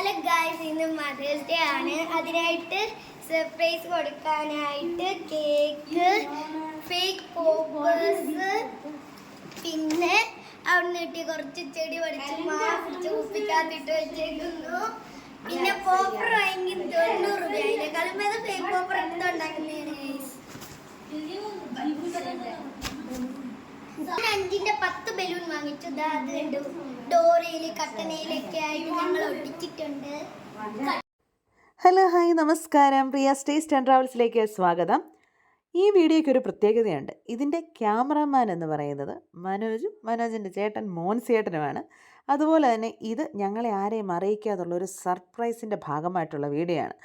Hello guys, ഇന്ന് mothers day ആണ്. അതിനായിട്ട് സർപ്രൈസ് കൊടുക്കാനായിട്ട് കേക്ക്, ഫേക്ക് പോപ്പേഴ്സ്, പിന്നെ അവിടെ കിട്ടിയ കുറച്ച് ചെടി പഠിച്ച് മാറ്റി കുപ്പിക്കാത്തിട്ട് വെച്ചേക്കുന്നു. പിന്നെ പോപ്പർ വാങ്ങി 90 രൂപ. അതിനേക്കാളും വേറെ ഫേക്ക് പോപ്പർ എടുത്തുണ്ടാക്കുന്നതാണ്. 5ന്റെ 10 ബലൂൺ വാങ്ങിച്ചു. അത് കണ്ടു, ഡോറയില് കട്ടനയിലൊക്കെ ആയിട്ട് ഞങ്ങൾ ഒട്ടിച്ചിട്ടുണ്ട്. ഹലോ, ഹായ്, നമസ്കാരം. പ്രിയ ടേസ്റ്റ് ആൻഡ് ട്രാവൽസിലേക്ക് സ്വാഗതം. ഈ വീഡിയോയ്ക്ക് ഒരു പ്രത്യേകതയുണ്ട്. ഇതിൻ്റെ ക്യാമറാമാൻ എന്ന് പറയുന്നത് മനോജിൻ്റെ ചേട്ടൻ മോൻസിയേട്ടനുമാണ്. അതുപോലെ തന്നെ ഇത് ഞങ്ങളെ ആരെയും അറിയിക്കാതുള്ള ഒരു സർപ്രൈസിൻ്റെ ഭാഗമായിട്ടുള്ള വീഡിയോ ആണ്.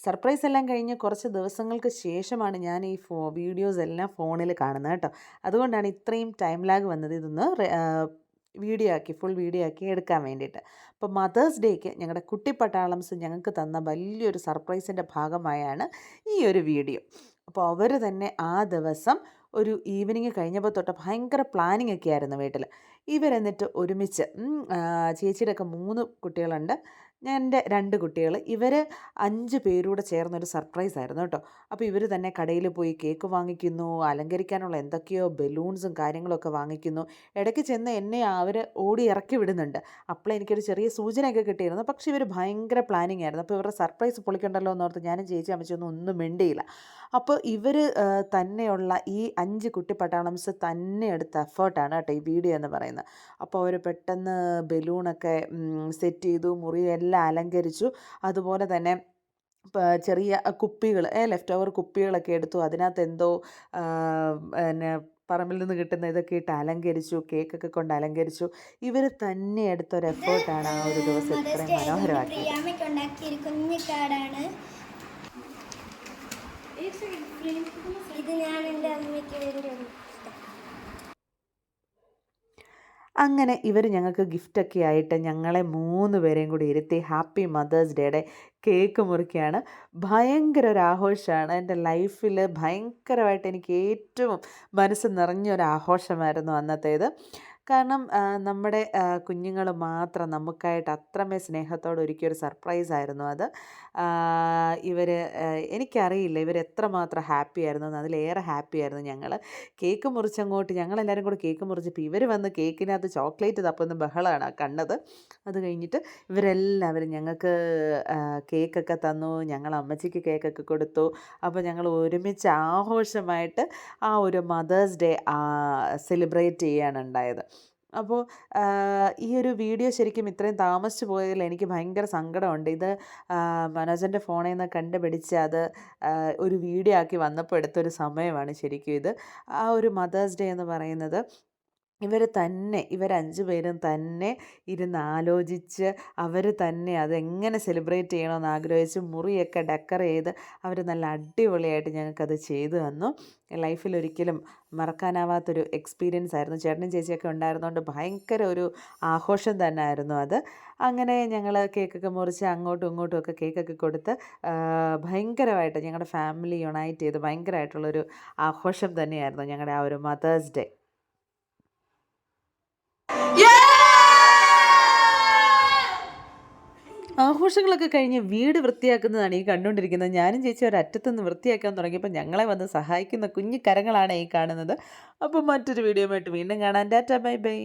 സർപ്രൈസ് എല്ലാം കഴിഞ്ഞ് കുറച്ച് ദിവസങ്ങൾക്ക് ശേഷമാണ് ഞാൻ ഈ വീഡിയോസ് എല്ലാം ഫോണിൽ കാണുന്നത് കേട്ടോ. അതുകൊണ്ടാണ് ഇത്രയും ടൈം ലാഗ് വന്നത്. ഇതൊന്ന് ഫുൾ വീഡിയോ ആക്കി എടുക്കാൻ വേണ്ടിയിട്ട്. അപ്പോൾ മദേഴ്സ് ഡേക്ക് ഞങ്ങളുടെ കുട്ടി പട്ടാളംസ് ഞങ്ങൾക്ക് തന്ന വലിയൊരു സർപ്രൈസിൻ്റെ ഭാഗമായാണ് ഈ ഒരു വീഡിയോ. അപ്പോൾ അവർ തന്നെ ആ ദിവസം ഒരു ഈവനിങ് കഴിഞ്ഞപ്പോൾ തൊട്ട് ഭയങ്കര പ്ലാനിങ് ഒക്കെ ആയിരുന്നു വീട്ടിൽ. ഇവരെന്നിട്ട് ഒരുമിച്ച് ചേച്ചിയുടെ ഒക്കെ 3 കുട്ടികളുണ്ട്, എൻ്റെ 2 കുട്ടികൾ, ഇവർ 5 പേരൂടെ ചേർന്നൊരു സർപ്രൈസ് ആയിരുന്നു കേട്ടോ. അപ്പോൾ ഇവർ തന്നെ കടയിൽ പോയി കേക്ക് വാങ്ങിക്കുന്നു, അലങ്കരിക്കാനുള്ള എന്തൊക്കെയോ ബലൂൺസും കാര്യങ്ങളൊക്കെ വാങ്ങിക്കുന്നു. ഇടയ്ക്ക് ചെന്ന് എന്നെ അവർ ഓടി ഇറക്കി വിടുന്നുണ്ട്. അപ്പോൾ എനിക്കൊരു ചെറിയ സൂചനയൊക്കെ കിട്ടിയിരുന്നു. പക്ഷേ ഇവർ ഭയങ്കര പ്ലാനിങ് ആയിരുന്നു. അപ്പോൾ ഇവരുടെ സർപ്രൈസ് പൊളിക്കണ്ടല്ലോ എന്നോർത്ത് ഞാനും ചേച്ചി അമ്മച്ചൊന്നും മിണ്ടിയില്ല. അപ്പോൾ ഇവർ തന്നെയുള്ള ഈ 5 കുട്ടി പട്ടാളംസ് തന്നെ എടുത്ത എഫേർട്ടാണ് കേട്ടോ ഈ വീഡിയോ എന്ന് പറയുന്നത്. അപ്പോൾ അവർ പെട്ടെന്ന് ബലൂണൊക്കെ സെറ്റ് ചെയ്തു, മുറിയെല്ലാം അലങ്കരിച്ചു. അതുപോലെ തന്നെ ചെറിയ കുപ്പികൾ, ലെഫ്റ്റ് ഓവർ കുപ്പികളൊക്കെ എടുത്തു. അതിനകത്ത് എന്തോ പിന്നെ പറമ്പിൽ നിന്ന് കിട്ടുന്ന ഇതൊക്കെ ഇട്ട് അലങ്കരിച്ചു, കേക്കൊക്കെ കൊണ്ട് അലങ്കരിച്ചു. ഇവർ തന്നെ എടുത്തൊരു എഫേർട്ടാണ് ആ ഒരു ദിവസം ഇത്രയും മനോഹരമാക്കിയത്. ഇത് ഞാൻ എൻ്റെ അമ്മയ്ക്ക് വേണ്ടി. അങ്ങനെ ഇവർ ഞങ്ങൾക്ക് ഗിഫ്റ്റൊക്കെ ആയിട്ട് ഞങ്ങളെ 3 പേരെയും കൂടി ഇരുത്തി ഹാപ്പി മദേഴ്സ് ഡേയുടെ കേക്ക് മുറിക്കുകയാണ്. ഭയങ്കര ഒരു ആഘോഷമാണ്. എൻ്റെ ലൈഫിൽ ഭയങ്കരമായിട്ട് എനിക്ക് ഏറ്റവും മനസ്സ് നിറഞ്ഞൊരാഘോഷമായിരുന്നു അന്നത്തേത്. കാരണം നമ്മുടെ കുഞ്ഞുങ്ങൾ മാത്രം നമുക്കായിട്ട് അത്രമേ സ്നേഹത്തോടെ ഒരുക്കിയൊരു സർപ്രൈസായിരുന്നു അത്. എനിക്കറിയില്ല ഇവരെത്രമാത്രം ഹാപ്പി ആയിരുന്നു എന്ന്. അതിലേറെ ഹാപ്പി ആയിരുന്നു ഞങ്ങൾ. കേക്ക് മുറിച്ചങ്ങോട്ട് ഞങ്ങളെല്ലാവരും കൂടെ കേക്ക് മുറിച്ചപ്പോൾ ഇവർ വന്ന് കേക്കിനകത്ത് ചോക്ലേറ്റ് തപ്പുന്ന ബഹളമാണ് കണ്ടത്. അത് കഴിഞ്ഞിട്ട് ഇവരെല്ലാവരും ഞങ്ങൾക്ക് കേക്കൊക്കെ തന്നു. ഞങ്ങൾ അമ്മച്ചിക്ക് കേക്കൊക്കെ കൊടുത്തു. അപ്പോൾ ഞങ്ങൾ ഒരുമിച്ച് ആഘോഷമായിട്ട് ആ ഒരു മദേഴ്സ് ഡേ സെലിബ്രേറ്റ് ചെയ്യാണ് ഉണ്ടായത്. അപ്പോൾ ഈ ഒരു വീഡിയോ ശരിക്കും ഇത്രയും താമസിച്ച് പോയതിൽ എനിക്ക് ഭയങ്കര സങ്കടമുണ്ട്. ഇത് മനോജൻ്റെ ഫോണിൽ നിന്ന് കണ്ടുപിടിച്ച് അത് ഒരു വീഡിയോ ആക്കി വന്നപ്പോൾ എടുത്തൊരു സമയമാണ് ശരിക്കും ഇത്. ആ ഒരു മദേഴ്സ് ഡേ എന്ന് പറയുന്നത് ഇവർ 5 പേരും തന്നെ ഇരുന്ന് ആലോചിച്ച് അവർ തന്നെ അതെങ്ങനെ സെലിബ്രേറ്റ് ചെയ്യണമെന്ന് ആഗ്രഹിച്ച് മുറിയൊക്കെ ഡെക്കർ ചെയ്ത് അവർ നല്ല അടിപൊളിയായിട്ട് ഞങ്ങൾക്കത് ചെയ്തു തന്നു. ലൈഫിലൊരിക്കലും മറക്കാനാവാത്തൊരു എക്സ്പീരിയൻസ് ആയിരുന്നു. ചേട്ടനും ചേച്ചിയൊക്കെ ഉണ്ടായിരുന്നതുകൊണ്ട് ഭയങ്കര ഒരു ആഘോഷം തന്നെ ആയിരുന്നു അത്. അങ്ങനെ ഞങ്ങൾ കേക്കൊക്കെ മുറിച്ച് അങ്ങോട്ടും ഇങ്ങോട്ടും ഒക്കെ കേക്കൊക്കെ കൊടുത്ത് ഭയങ്കരമായിട്ട് ഞങ്ങളുടെ ഫാമിലി യുണൈറ്റ് ചെയ്ത് ഭയങ്കരമായിട്ടുള്ളൊരു ആഘോഷം തന്നെയായിരുന്നു ഞങ്ങളുടെ ആ ഒരു മദേഴ്സ് ഡേ. ആഘോഷങ്ങളൊക്കെ കഴിഞ്ഞ് വീട് വൃത്തിയാക്കുന്നതാണ് ഈ കണ്ടുകൊണ്ടിരിക്കുന്നത്. ഞാനും ചേച്ചി ഒരറ്റത്തുനിന്ന് വൃത്തിയാക്കാൻ തുടങ്ങിയപ്പോൾ ഞങ്ങളെ വന്ന് സഹായിക്കുന്ന കുഞ്ഞു കരങ്ങളാണ് ഈ കാണുന്നത്. അപ്പോൾ മറ്റൊരു വീഡിയോ ആയിട്ട് വീണ്ടും കാണാം. Tata, bye bye.